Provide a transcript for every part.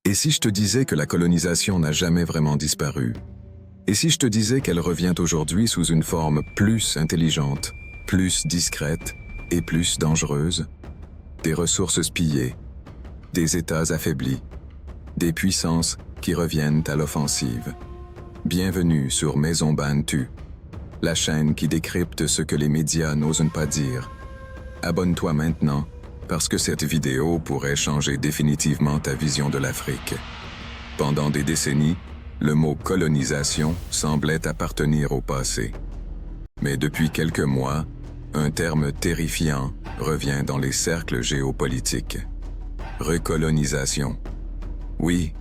Et si je te disais que la colonisation n'a jamais vraiment disparu? Et si je te disais qu'elle revient aujourd'hui sous une forme plus intelligente, plus discrète et plus dangereuse? Des ressources pillées, des États affaiblis, des puissances qui reviennent à l'offensive. Bienvenue sur Maison Bantu, la chaîne qui décrypte ce que les médias n'osent pas dire. Abonne-toi maintenant, parce que cette vidéo pourrait changer définitivement ta vision de l'Afrique. Pendant des décennies, le mot colonisation semblait appartenir au passé. Mais depuis quelques mois, un terme terrifiant revient dans les cercles géopolitiques. Recolonisation. Oui,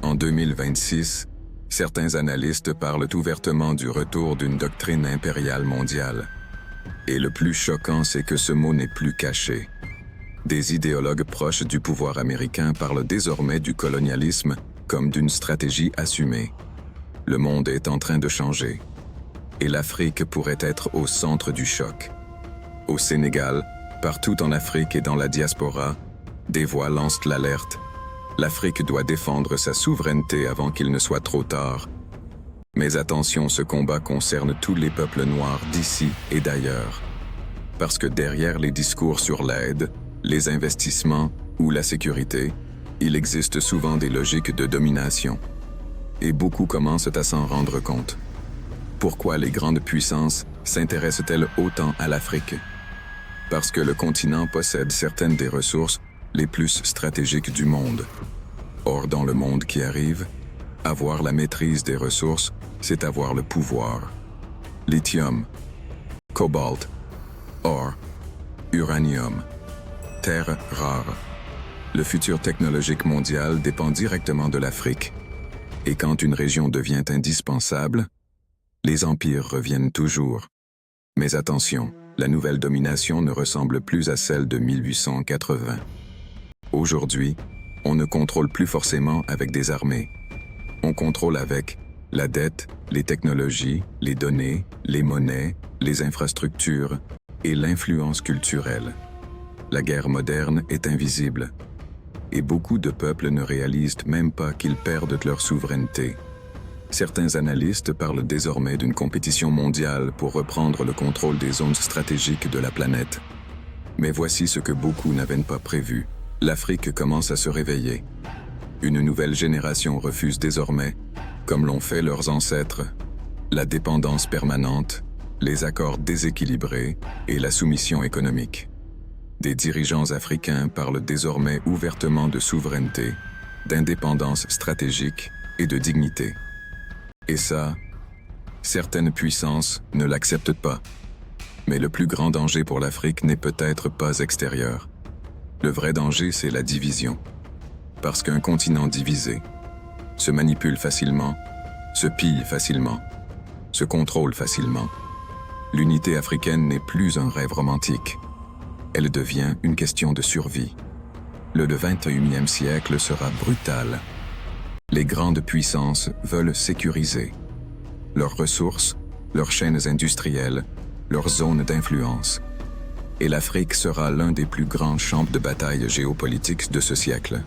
en 2026, certains analystes parlent ouvertement du retour d'une doctrine impériale mondiale. Et le plus choquant, c'est que ce mot n'est plus caché. Des idéologues proches du pouvoir américain parlent désormais du colonialisme comme d'une stratégie assumée. Le monde est en train de changer. Et l'Afrique pourrait être au centre du choc. Au Sénégal, partout en Afrique et dans la diaspora, des voix lancent l'alerte. L'Afrique doit défendre sa souveraineté avant qu'il ne soit trop tard. Mais attention, ce combat concerne tous les peuples noirs d'ici et d'ailleurs. Parce que derrière les discours sur l'aide, les investissements ou la sécurité, il existe souvent des logiques de domination. Et beaucoup commencent à s'en rendre compte. Pourquoi les grandes puissances s'intéressent-elles autant à l'Afrique? Parce que le continent possède certaines des ressources les plus stratégiques du monde. Or, dans le monde qui arrive, avoir la maîtrise des ressources, c'est avoir le pouvoir. Lithium, cobalt, or, uranium, terres rares. Le futur technologique mondial dépend directement de l'Afrique. Et quand une région devient indispensable, les empires reviennent toujours. Mais attention, la nouvelle domination ne ressemble plus à celle de 1880. Aujourd'hui, on ne contrôle plus forcément avec des armées. On contrôle avec la dette, les technologies, les données, les monnaies, les infrastructures et l'influence culturelle. La guerre moderne est invisible. Et beaucoup de peuples ne réalisent même pas qu'ils perdent leur souveraineté. Certains analystes parlent désormais d'une compétition mondiale pour reprendre le contrôle des zones stratégiques de la planète. Mais voici ce que beaucoup n'avaient pas prévu. L'Afrique commence à se réveiller. Une nouvelle génération refuse désormais, comme l'ont fait leurs ancêtres, la dépendance permanente, les accords déséquilibrés et la soumission économique. Des dirigeants africains parlent désormais ouvertement de souveraineté, d'indépendance stratégique et de dignité. Et ça, certaines puissances ne l'acceptent pas. Mais le plus grand danger pour l'Afrique n'est peut-être pas extérieur. Le vrai danger, c'est la division. Parce qu'un continent divisé se manipule facilement, se pille facilement, se contrôle facilement. L'unité africaine n'est plus un rêve romantique. Elle devient une question de survie. Le 21e siècle sera brutal. Les grandes puissances veulent sécuriser leurs ressources, leurs chaînes industrielles, leurs zones d'influence. Et l'Afrique sera l'un des plus grands champs de bataille géopolitiques de ce siècle.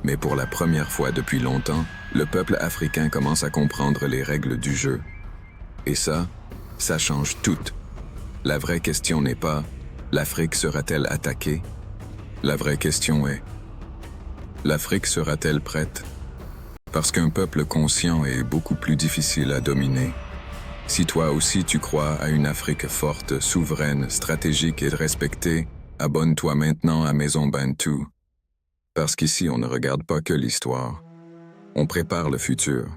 Mais pour la première fois depuis longtemps, le peuple africain commence à comprendre les règles du jeu. Et ça change tout. La vraie question n'est pas « l'Afrique sera-t-elle attaquée ?» La vraie question est « l'Afrique sera-t-elle prête ?» Parce qu'un peuple conscient est beaucoup plus difficile à dominer. Si toi aussi tu crois à une Afrique forte, souveraine, stratégique et respectée, abonne-toi maintenant à Maison Bantu. Parce qu'ici on ne regarde pas que l'histoire, on prépare le futur.